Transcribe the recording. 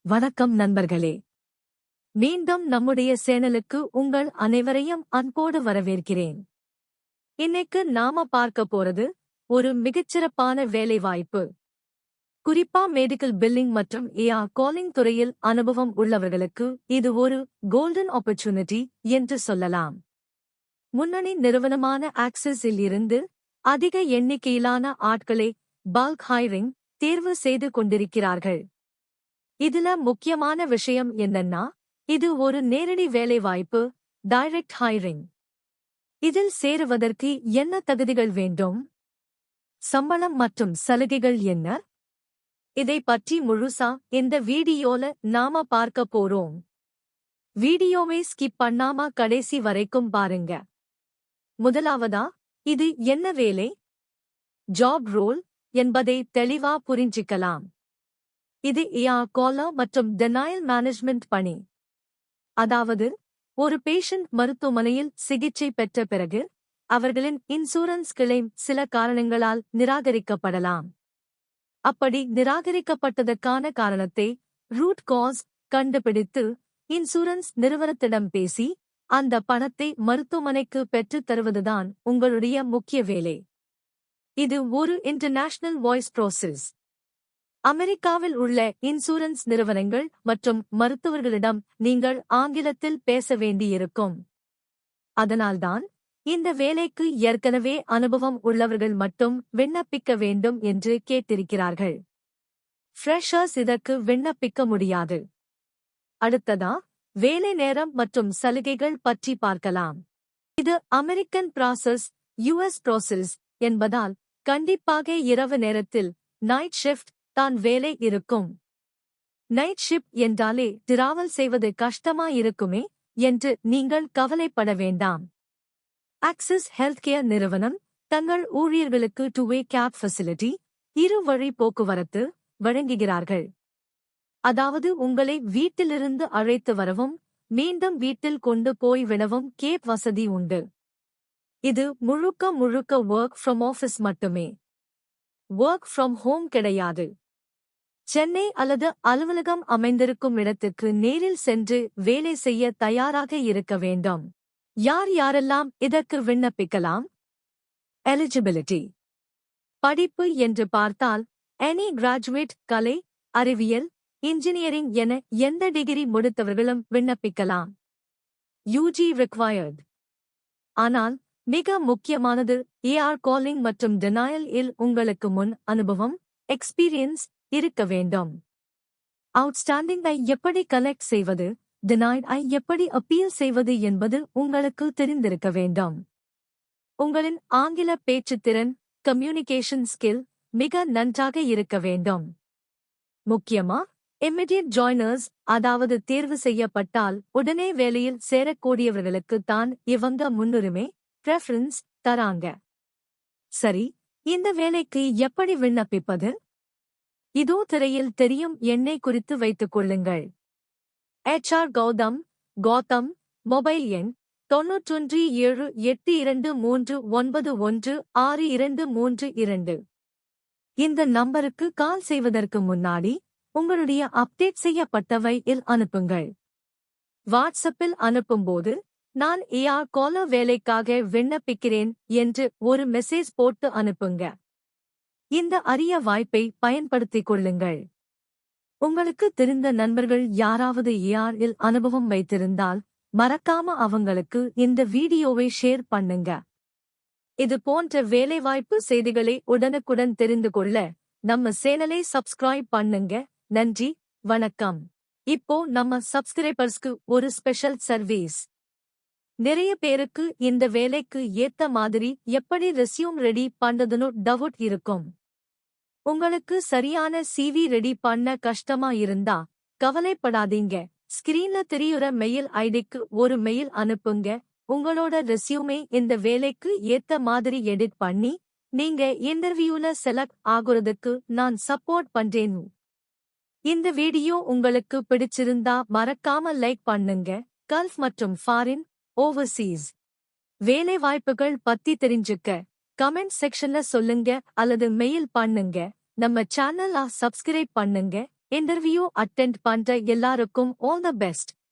வணக்கம் நண்பர்களே. மீண்டும் நம்முடைய சேனலுக்கு உங்கள் அனைவரையும் அன்போடு வரவேற்கிறேன். இன்னைக்கு நாம பார்க்க போறது ஒரு மிகச்சிறப்பான வேலைவாய்ப்பு. குறிப்பா மெடிக்கல் பில்லிங் மற்றும் காலிங் துறையில் அனுபவம் உள்ளவர்களுக்கு இது ஒரு கோல்டன் ஆப்பர்ச்சுனிட்டி என்று சொல்லலாம். முன்னணி நிறுவனமான ஆக்சிஸ்-இல் இருந்து அதிக எண்ணிக்கையிலான ஆட்களை பல்க் ஹைரிங் தேர்வு செய்து கொண்டிருக்கிறார்கள். இதுல முக்கியமான விஷயம் என்னன்னா, இது ஒரு நேரடி வேலைவாய்ப்பு, டைரக்ட் ஹைரிங். இதில் சேருவதற்கு என்ன தகுதிகள் வேண்டும்? சம்பளம் மற்றும் சலுகைகள் என்ன? இதை பற்றி முழுசா இந்த வீடியோல நாம பார்க்க போறோம். வீடியோவை ஸ்கிப் பண்ணாம கடைசி வரைக்கும் பாருங்க. முதலாவதா, இது என்ன வேலை? ஜாப் ரோல் என்பதை தெளிவா புரிஞ்சிக்கலாம். இது காலர் மற்றும் டெனாயல் மேனேஜ்மெண்ட் பணி. அதாவது, ஒரு பேஷண்ட் மருத்துவமனையில் சிகிச்சை பெற்ற பிறகு அவர்களின் இன்சூரன்ஸ் கிளைம் சில காரணங்களால் நிராகரிக்கப்படலாம். அப்படி நிராகரிக்கப்பட்டதற்கான காரணத்தை ரூட் காஸ் கண்டுபிடித்து இன்சூரன்ஸ் நிறுவனத்திடம் பேசி அந்த பணத்தை மருத்துவமனைக்கு பெற்றுத் தருவதுதான் உங்களுடைய முக்கிய வேலை. இது ஒரு இன்டர்நேஷனல் வாய்ஸ் ப்ராசஸ். அமெரிக்காவில் உள்ள இன்சூரன்ஸ் நிறுவனங்கள் மற்றும் மருத்துவர்களிடம் நீங்கள் ஆங்கிலத்தில் பேச வேண்டியிருக்கும். அதனால்தான் இந்த வேலைக்கு ஏற்கனவே அனுபவம் உள்ளவர்கள் மட்டும் விண்ணப்பிக்க வேண்டும் என்று கேட்டிருக்கிறார்கள். ஃப்ரெஷர்ஸ் இதற்கு விண்ணப்பிக்க முடியாது. அடுத்ததா, வேலை நேரம் மற்றும் சலுகைகள் பற்றி பார்க்கலாம். இது அமெரிக்கன் ப்ராசஸ், யுஎஸ் ப்ராசஸ் என்பதால் கண்டிப்பாக இரவு நேரத்தில் நைட் ஷிஃப்ட் தான் வேலை இருக்கும். நைட் ஷிஃப்ட் என்றாலே டிராவல் செய்வது கஷ்டமாயிருக்குமே என்று நீங்கள் கவலைப்பட வேண்டாம். ஆக்சிஸ் ஹெல்த்கேர் நிறுவனம் தங்கள் ஊழியர்களுக்கு டூ-வே கேப் ஃபெசிலிட்டி, இருவழி போக்குவரத்து வழங்குகிறார்கள். அதாவது உங்களை வீட்டிலிருந்து அழைத்து வரவும் மீண்டும் வீட்டில் கொண்டு போய் விடவும் கேப் வசதி உண்டு. இது முழுக்க ஒர்க் ஃப்ரம் ஆஃபீஸ் மட்டுமே. ஒர்க் ஃப்ரம் ஹோம் கிடையாது. சென்னை அல்லது அலுவலகம் அமைந்திருக்கும் இடத்துக்கு நேரில் சென்று வேலை செய்ய தயாராக இருக்க வேண்டும். யாரெல்லாம் இதற்கு விண்ணப்பிக்கலாம்? எலிஜிபிலிட்டி. படிப்பு என்று பார்த்தால் எனி கிராஜுவேட், கலை, அறிவியல், இன்ஜினியரிங் என எந்த டிகிரி முடித்தவர்களும் விண்ணப்பிக்கலாம். UG required. ஆனால் மிக முக்கியமானது காலிங் மற்றும் டெனாயல்-இல் உங்களுக்கு முன் அனுபவம், எக்ஸ்பீரியன்ஸ் இருக்க வேண்டும். அவுட்ஸ்டாண்டிங்-ஐ எப்படி கலெக்ட் செய்வது, டினைட்-ஐ எப்படி அப்பீல் செய்வது என்பது உங்களுக்கு தெரிந்திருக்க வேண்டும். உங்களின் ஆங்கில பேச்சுத்திறன், கம்யூனிகேஷன் ஸ்கில் மிக நன்றாக இருக்க வேண்டும். முக்கியமா இமிடியட் ஜாயினர்ஸ், அதாவது தேர்வு செய்யப்பட்டால் உடனே வேலையில் சேரக்கூடியவர்களுக்கு தான் இவங்க முன்னுரிமை, பிரெஃபரன்ஸ் தராங்க. சரி, இந்த வேலைக்கு எப்படி விண்ணப்பிப்பது? இதோ திரையில் தெரியும் எண்ணை குறித்து வைத்துக் கொள்ளுங்கள். HR கௌதம், மொபைல் எண் 9178239162. இந்த நம்பருக்கு கால் செய்வதற்கு முன்னாடி உங்களுடைய அப்டேட் செய்யப்பட்டவை-இல் அனுப்புங்கள். வாட்ஸ்அப்பில் அனுப்பும்போது நான் காலர் வேலைக்காக விண்ணப்பிக்கிறேன் என்று ஒரு மெசேஜ் போட்டு அனுப்புங்க. இந்த அரிய வாய்ப்பை பயன்படுத்திக் கொள்ளுங்கள். உங்களுக்கு தெரிந்த நண்பர்கள் யாராவது இல் அனுபவம் வைத்திருந்தால் மறக்காம அவங்களுக்கு இந்த வீடியோவை ஷேர் பண்ணுங்க. இது போன்ற வேலைவாய்ப்பு செய்திகளை உடனுக்குடன் தெரிந்து கொள்ள நம்ம சேனலை சப்ஸ்கிரைப் பண்ணுங்க. நன்றி, வணக்கம். இப்போ நம்ம சப்ஸ்கிரைபர்ஸ்க்கு ஒரு ஸ்பெஷல் சர்வீஸ். நிறைய பேருக்கு இந்த வேலைக்கு ஏத்த மாதிரி எப்படி ரெஸ்யூம் ரெடி பண்றதுன்னு டவுட் இருக்கும். உங்களுக்கு சரியான CV ரெடி பண்ண கஷ்டமா இருந்தா கவலைப்படாதீங்க. ஸ்கிரீன்ல தெரியுற மெயில் ஐடிக்கு ஒரு மெயில் அனுப்புங்க. உங்களோட ரெஸ்யூமே இந்த வேலைக்கு ஏத்த மாதிரி எடிட் பண்ணி நீங்க இன்டர்வியூல செலக்ட் ஆகுறதுக்கு நான் சப்போர்ட் பண்றேன். இந்த வீடியோ உங்களுக்கு பிடிச்சிருந்தா மறக்காம லைக் பண்ணுங்க. கல்ஃப் மற்றும் ஃபாரின், ஓவர்சீஸ் வேலை வாய்ப்புகள் பத்தி தெரிஞ்சுக்க கமெண்ட் செக்ஷன்ல சொல்லுங்க அல்லது மெயில் பண்ணுங்க. நம்ம சேனலை சப்ஸ்கிரைப் பண்ணுங்க. இன்டர்வியூ அட்டெண்ட் பண்ற எல்லாருக்கும் ஆல் த பெஸ்ட்.